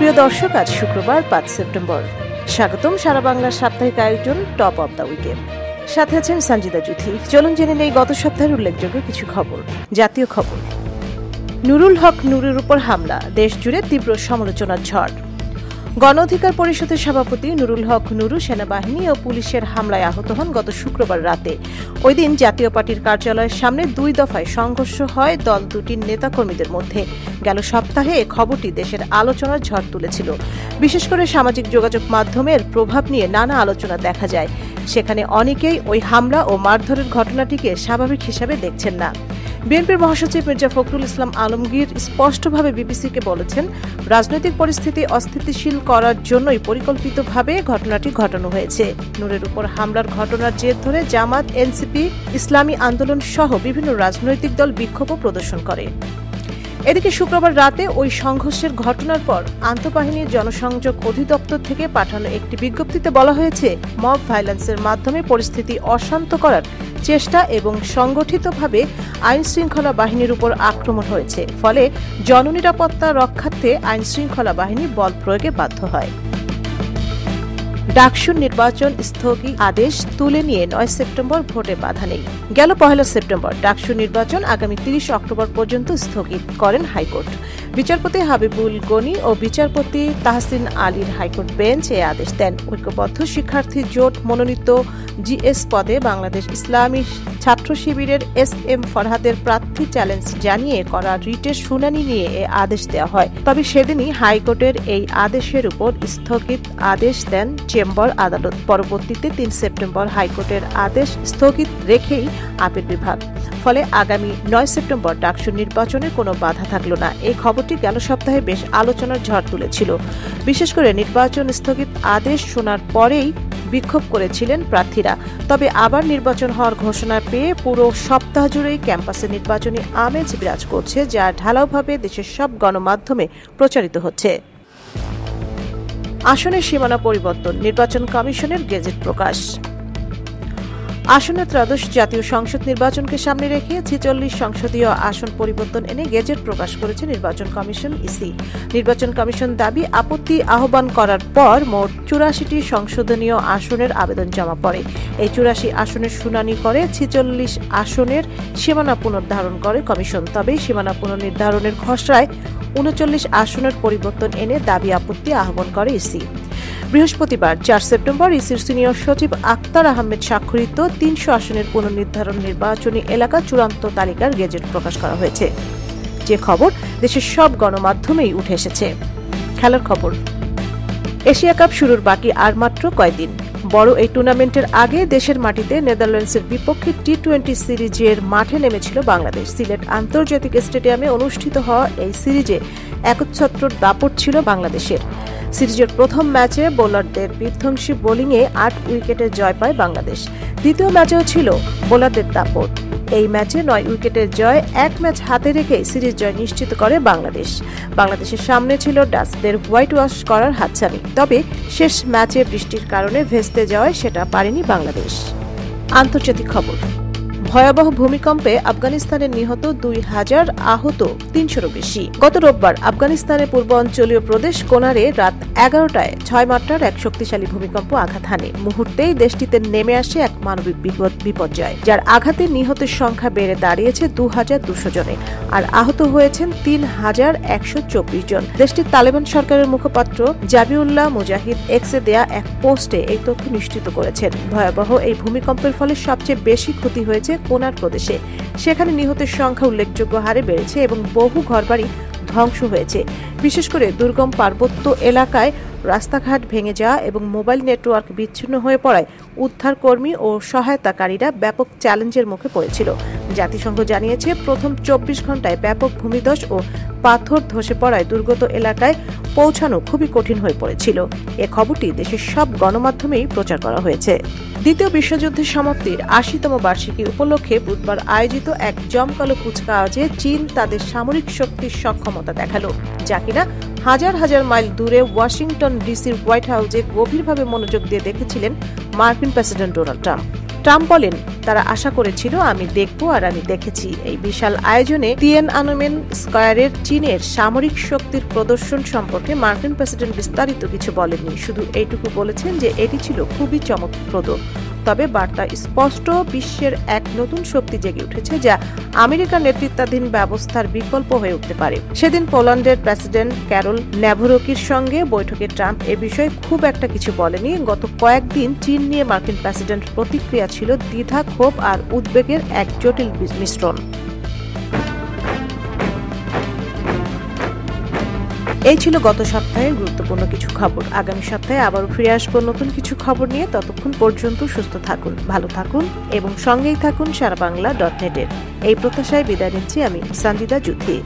প্রিয় দর্শক, আজ শুক্রবার 5 সেপ্টেম্বর। স্বাগতম সারা বাংলার সাপ্তাহিক আয়োজন টপ অব দ্য উইকেন্ড। সাথে আছেন সঞ্জিতা জুথি। চলুন জেনে নেই গত সপ্তাহের উল্লেখযোগ্য কিছু খবর। জাতীয় খবর, নুরুল হক নুরের উপর হামলা, দেশ জুড়ে তীব্র সমালোচনার ঝড়। গণ অধিকার পরিষদের সভাপতি নুরুল হক নুরু সেনাবাহিনী ও পুলিশের হামলায় আহত হন গত শুক্রবার রাতে। ওই দিন জাতীয় পার্টির কার্যালয়ের সামনে 2 দফায় সংঘর্ষ হয় দল দুটির নেতাকর্মীদের মধ্যে। গেল সপ্তাহে এ খবরটি দেশের আলোচনার ঝড় তুলেছিল। বিশেষ করে সামাজিক যোগাযোগ মাধ্যমের প্রভাব নিয়ে নানা আলোচনা দেখা যায়। সেখানে অনেকেই ওই হামলা ও মারধরের ঘটনাটিকে স্বাভাবিক হিসাবে দেখছেন না। বিএনপির মহাসচিব মির্জা ফখরুল ইসলাম আলমগীর স্পষ্টভাবে বিবিসিকে বলেছেন, রাজনৈতিক পরিস্থিতি অস্থিতিশীল করার জন্যই পরিকল্পিতভাবে ঘটনাটি ঘটানো হয়েছে। নূরের উপর হামলার ঘটনার জের ধরে জামাত, এনসিপি, ইসলামী আন্দোলন সহ বিভিন্ন রাজনৈতিক দল বিক্ষোভও প্রদর্শন করে। এদিকে শুক্রবার রাতে ওই সংঘর্ষের ঘটনার পর আন্তঃবাহিনী জনসংযোগ অধিদপ্তর থেকে পাঠানো একটি বিজ্ঞপ্তিতে বলা হয়েছে, মব ভায়োলেন্সের মাধ্যমে পরিস্থিতি অশান্ত করার চেষ্টা এবং সংগঠিতভাবে আইনশৃঙ্খলা বাহিনীর উপর আক্রমণ হয়েছে। ফলে জননিরাপত্তা রক্ষার্থে আইনশৃঙ্খলা বাহিনী বল প্রয়োগে বাধ্য হয়। ডাকসুর নির্বাচন স্থগিত আদেশ তুলে নিয়ে 9 সেপ্টেম্বর ভোটে বাধা নেই। গেল 1 সেপ্টেম্বর ডাকসুর নির্বাচন আগামী 30 অক্টোবর পর্যন্ত স্থগিত করেন হাইকোর্ট। বিচারপতি হাবিবুল গনি ও বিচারপতি তাহসিন আলীর হাইকোর্ট বেঞ্চ এ আদেশ দেন। ঐক্যবদ্ধ শিক্ষার্থী জোট মনোনীত জিএস পদে বাংলাদেশ ইসলামী ছাত্র শিবিরের SM ফরহাদের প্রার্থী চ্যালেঞ্জ জানিয়ে করা রিটের শুনানি নিয়ে এ আদেশ দেওয়া হয়। তবে সেদিনই হাইকোর্টের এই আদেশের উপর স্থগিত আদেশ দেন চেম্বার আদালত। পরবর্তীতে 3 সেপ্টেম্বর হাইকোর্টের আদেশ স্থগিত রেখেই আপিল বিভাগ। ফলে আগামী 9 সেপ্টেম্বর ডাকসুর নির্বাচনে কোনো বাধা থাকল না। এই খবরটি গেল সপ্তাহে বেশ আলোচনার ঝড় তুলেছিল। বিশেষ করে নির্বাচন স্থগিত আদেশ শোনার পরেই বিক্ষোভ করেছিলেন প্রার্থীরা। তবে আবার নির্বাচন হওয়ার ঘোষণা পেয়ে পুরো সপ্তাহ জুড়েই ক্যাম্পাসে নির্বাচনী আমেজ বিরাজ করছে, যা ঢালাওভাবে দেশের সব গণমাধ্যমে প্রচারিত হচ্ছে। আসনের সীমানা পরিবর্তন, নির্বাচন কমিশনের গেজেট প্রকাশ। আসন্ন ত্রয়োদশ জাতীয় সংসদ নির্বাচনকে সামনে রেখে 46 সংসদীয় আসন পরিবর্তন এনে গেজেট প্রকাশ করেছে নির্বাচন কমিশন ইসি। নির্বাচন কমিশন দাবি আপত্তি আহ্বান করার পর মোট 84টি সংশোধনীয় আসনের আবেদন জমা পড়ে। এই 84 আসনের শুনানি করে 46 আসনের সীমানা পুনর্নির্ধারণ করে কমিশন। তবে সীমানা পুনর্নির্ধারণের খসড়ায় 39 আসনের পরিবর্তন এনে দাবি আপত্তি আহ্বান করে ইসি। বৃহস্পতিবার 4 সেপ্টেম্বর ইসির সিনিয়র সচিব আক্তার আহমেদ স্বাক্ষরিত 300 আসনের পুনর্নির্ধারণ নির্বাচনী এলাকা চূড়ান্ত তালিকার গেজেট প্রকাশ করা হয়েছে, যে খবর দেশের সব গণমাধ্যমেই উঠে এসেছে। খেলার খবর, এশিয়া কাপ শুরুর বাকি আর মাত্র কয়েকদিন। বড় এই টুর্নামেন্টের আগে দেশের মাটিতে নেদারল্যান্ডসের বিপক্ষে T20 সিরিজের মাঠে নেমেছিল বাংলাদেশ। সিলেট আন্তর্জাতিক স্টেডিয়ামে অনুষ্ঠিত হওয়া এই সিরিজে একচ্ছত্র দাপট ছিল বাংলাদেশের। সিরিজের প্রথম ম্যাচে বোলারদের বিধ্বংসী বোলিংয়ে 8 উইকেটে জয় পায় বাংলাদেশ। দ্বিতীয় ম্যাচেও ছিল বোলারদের দাপট। এই ম্যাচে 9 উইকেটের জয়, 1 ম্যাচ হাতে রেখে সিরিজ জয় নিশ্চিত করে বাংলাদেশ। বাংলাদেশের সামনে ছিল ডাচদের হোয়াইট ওয়াশ করার হাতছানি। তবে শেষ ম্যাচে বৃষ্টির কারণে ভেস্তে যাওয়ায় সেটা পারেনি বাংলাদেশ। আন্তর্জাতিক খবর, ভয়াবহ ভূমিকম্পে আফগানিস্তানের নিহত 2000, আহত 300-রও বেশি। গত রোববার আফগানিস্তানের পূর্বাঞ্চলীয় প্রদেশ কোনারে রাত 11টায় 6 মাত্রার এক শক্তিশালী ভূমিকম্প আঘাত হানে। মুহূর্তেই দেশটিতে নেমে আসে এক মানবিক বিপর্যয়, যার আঘাতে নিহতের সংখ্যা বেড়ে দাঁড়িয়েছে 2200 জনে, আর আহত হয়েছেন 3124 জন। দেশটির তালেবান সরকারের মুখপাত্র জাবিউল্লাহ মুজাহিদ এক্সে দেয়া এক পোস্টে এই তথ্য নিশ্চিত করেছেন। ভয়াবহ এই ভূমিকম্পের ফলে সবচেয়ে বেশি ক্ষতি হয়েছে কোনার প্রদেশে। সেখানে নিহতের সংখ্যা উল্লেখযোগ্য হারে বেড়েছে এবং বহু ঘরবাড়ি ধ্বংস হয়েছে। বিশেষ করে দুর্গম পার্বত্য এলাকায় রাস্তাঘাট ভেঙে যাওয়া এবং মোবাইল নেটওয়ার্ক বিচ্ছিন্ন হয়ে পড়ায় উদ্ধারকর্মী ও সহায়তাকারীরা ব্যাপক চ্যালেঞ্জের মুখে পড়েছিল। জাতিসংঘ জানিয়েছে, প্রথম 24 ঘন্টায় ব্যাপক ভূমিধস ও পাথর ধসে পড়ায় দুর্গত এলাকায় পৌঁছানো খুবই কঠিন হয়ে পড়েছিল। এ খবরটি দেশের সব গণমাধ্যমেই প্রচার করা হয়েছে। দ্বিতীয় বিশ্বযুদ্ধের সমাপ্তির 80তম বার্ষিকী উপলক্ষে বুধবার আয়োজিত এক জমকালো কুচকাওয়াজে চীন তাদের সামরিক শক্তির সক্ষমতা দেখালো, যা কিনা হাজার হাজার মাইল দূরে ওয়াশিংটন ডিসির হোয়াইট হাউসে গভীরভাবে মনোযোগ দিয়ে দেখেছিলেন মার্কিন প্রেসিডেন্ট ডোনাল্ড ট্রাম্প। ট্রাম্প বলেন, তারা আশা করেছিল আমি দেখব আর আমি দেখেছি। এই বিশাল আয়োজনে তিয়েনআনমেন স্কয়ারের চীনের সামরিক শক্তির প্রদর্শন সম্পর্কে মার্কিন প্রেসিডেন্ট বিস্তারিত কিছু বলেননি, শুধু এইটুকু বলেছেন যে এটি ছিল খুবই চমকপ্রদ। তবে বার্তা স্পষ্ট, বিশ্বের এক নতুন শক্তি জেগে উঠেছে যা আমেরিকার নেতৃত্বাধীন ব্যবস্থার বিকল্প হয়ে উঠতে পারে। সেদিন পোল্যান্ডের প্রেসিডেন্ট ক্যারল ন্যাভরোকির সঙ্গে বৈঠকে ট্রাম্প এ বিষয়ে খুব একটা কিছু বলেনি। গত কয়েকদিন চীন নিয়ে মার্কিন প্রেসিডেন্ট প্রতিক্রিয়া ছিল দ্বিধা, ক্ষোভ আর উদ্বেগের এক জটিল মিশ্রণ। এই ছিল গত সপ্তাহের গুরুত্বপূর্ণ কিছু খবর। আগামী সপ্তাহে আবারও ফিরে আসবো নতুন কিছু খবর নিয়ে। ততক্ষণ পর্যন্ত সুস্থ থাকুন, ভালো থাকুন এবং সঙ্গেই থাকুন সারাবাংলা.net-এর। এই প্রত্যাশায় বিদায় নিচ্ছি আমি, সঞ্জিদা জুথি।